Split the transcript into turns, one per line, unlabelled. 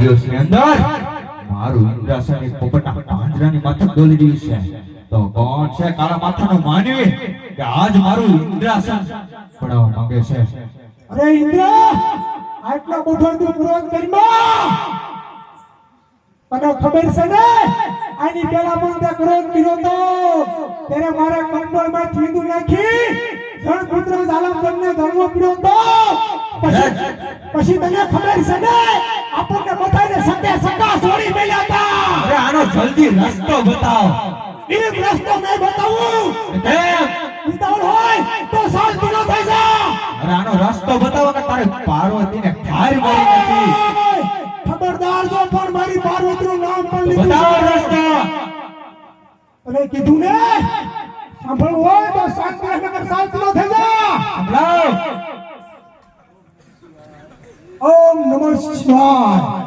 દિવસની અંદર મારું ઇન્દ્રાસન એક પોપટના પાંજરાની માથે ડોલી રહ્યું છે. તો કોણ છે કાળા માથાનો માનવી કે આજ મારું ઇન્દ્રાસન પડાવવા માંગે છે?
અરે ઇન્દ્ર, આટલા મોટો તું ક્રોધ કરીમાં તને ખબર છે ને? આની પેલા પણ તે ક્રોધ કર્યો તો ત્યારે મારા કંબળમાં ચીંદુ નાખી જળપુત્ર જાલમગઢને ધર્મો પીડ્યો તો. પછી તને ખબર છે ને આપણને બધાને સતે સકા છોડી મેલ્યા હતા.
અરે આનો જલ્દી રસ્તો બતાવ.
એ રસ્તો મેં બતાવું ઉતાવળ હોય તો શાંતિ ન થઈ જા.
અરે આનો રસ્તો બતાવો કે તારે પાર્વતીને ઘાર મળી નથી.
ખબરદાર જો પણ મારી પાર્વતીનું નામ પણ લીધું
બતાવો રસ્તો.
અરે કીધું ને સાંભળવું હોય તો શાંતિ નગર શાંતિ ન થઈ જા.
સંભળાવ.
ઓમ નમઃ શિવાય.